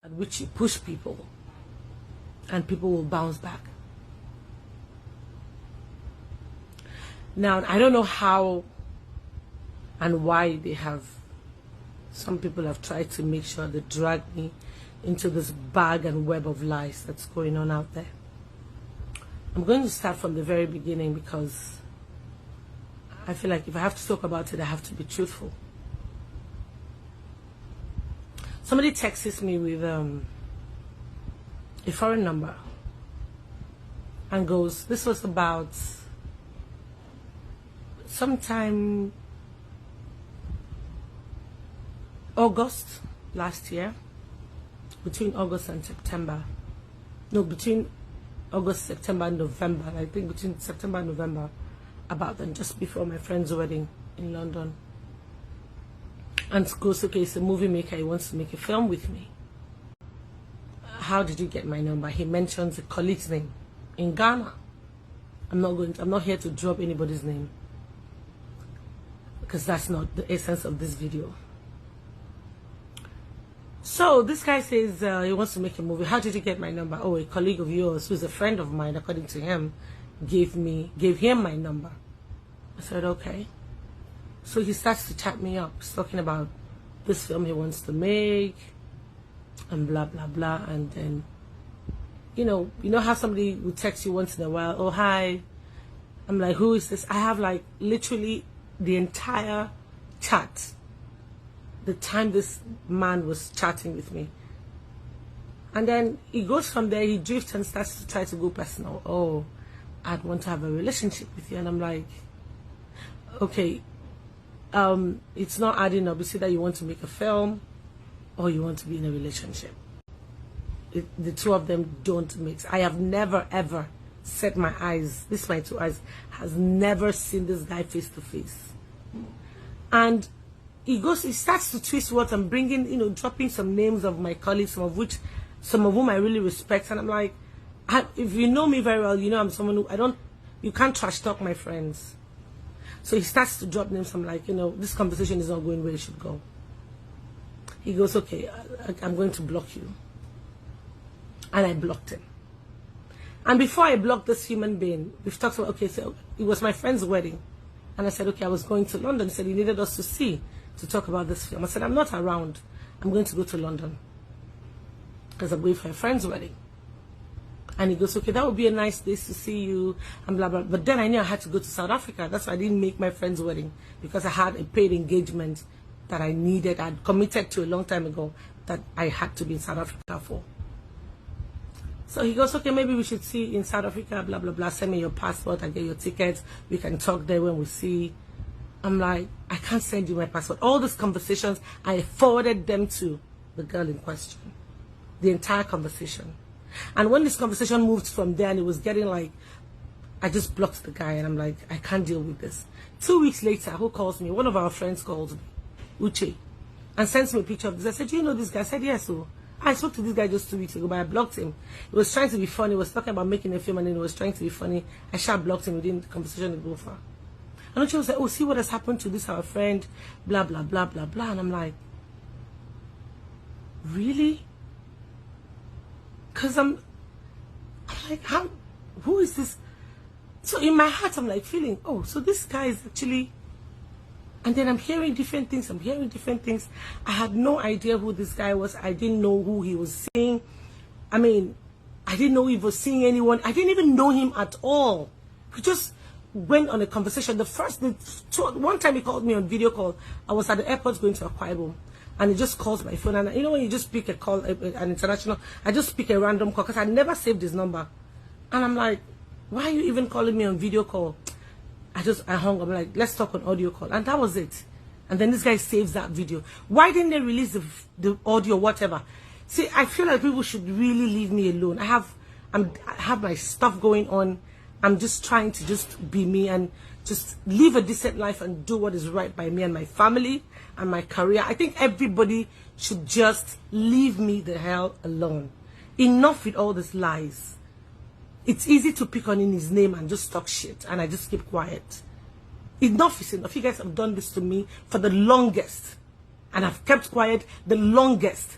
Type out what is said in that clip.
at which you push people and people will bounce back. Now, I don't know how and why some people have tried to make sure they drag me into this bag and web of lies that's going on out there. I'm going to start from the very beginning because I feel like if I have to talk about it, I have to be truthful. Somebody texts me with a foreign number and goes, this was about sometime August last year, between August and September. No, between August, September, and November. I think between September and November, about then, just before my friend's wedding in London. And goes, okay, he's a movie maker, he wants to make a film with me. How did you get my number? He mentions a colleague's name in Ghana. I'm not here to drop anybody's name, because that's not the essence of this video. So this guy says he wants to make a movie. How did you get my number? Oh, a colleague of yours who's a friend of mine, according to him, gave him my number. I said, okay. So he starts to chat me up. He's talking about this film he wants to make and blah blah blah. And then you know how somebody will text you once in a while, oh hi. I'm like, who is this? I have like literally the entire chat, the time this man was chatting with me. And then he goes from there, he drifts and starts to try to go personal. Oh, I'd want to have a relationship with you. And I'm like, okay, it's not adding up. You see that you want to make a film or you want to be in a relationship. The two of them don't mix. I have never ever set my eyes, this my two eyes, has never seen this guy face to face. And he starts to twist words and bringing, dropping some names of my colleagues, some of whom I really respect. And I'm like, if you know me very well, I'm someone who you can't trash talk my friends. So he starts to drop names. I'm like, this conversation is not going where it should go. He goes, okay, I'm going to block you. And I blocked him. And before I blocked this human being, we've talked about, okay, so it was my friend's wedding. And I said, okay, I was going to London. He said he needed us to talk about this film. I said, I'm not around. I'm going to go to London because I'm going for a friend's wedding. And he goes, okay, that would be a nice place to see you, and blah, blah. But then I knew I had to go to South Africa. That's why I didn't make my friend's wedding, because I had a paid engagement that I needed. I'd committed to a long time ago that I had to be in South Africa for. So he goes, okay, maybe we should see in South Africa, blah, blah, blah. Send me your passport and get your tickets. We can talk there when we see. I'm like, I can't send you my passport. All these conversations, I forwarded them to the girl in question. The entire conversation. And when this conversation moved from there and it was getting like, I just blocked the guy and I'm like, I can't deal with this. 2 weeks later, who calls me? One of our friends called me, Uche, and sends me a picture of this. I said, do you know this guy? I said, yes. So I spoke to this guy just 2 weeks ago, but I blocked him. He was trying to be funny. He was talking about making a film and then he was trying to be funny. I sharp blocked him within the conversation to go far. And Uche was like, oh, see what has happened to this, our friend, blah, blah, blah, blah, blah. And I'm like, really? Because I'm like, who is this? So in my heart, I'm like feeling, oh, so this guy is actually, and then I'm hearing different things. I had no idea who this guy was. I didn't know who he was seeing. I mean, I didn't know he was seeing anyone. I didn't even know him at all. We just went on a conversation. One time he called me on video call. I was at the airport going to Akwa Ibom. And he just calls my phone, and when you just pick a call, an international, I just pick a random call because I never saved his number. And I'm like, why are you even calling me on video call? I hung up. I'm like, let's talk on audio call. And that was it. And then this guy saves that video. Why didn't they release the audio, whatever? See, I feel like people should really leave me alone. I have my stuff going on. I'm just trying to just be me and just live a decent life and do what is right by me and my family and my career. I think everybody should just leave me the hell alone. Enough with all these lies. It's easy to pick on in his name and just talk shit, and I just keep quiet. Enough is enough. You guys have done this to me for the longest, and I've kept quiet the longest.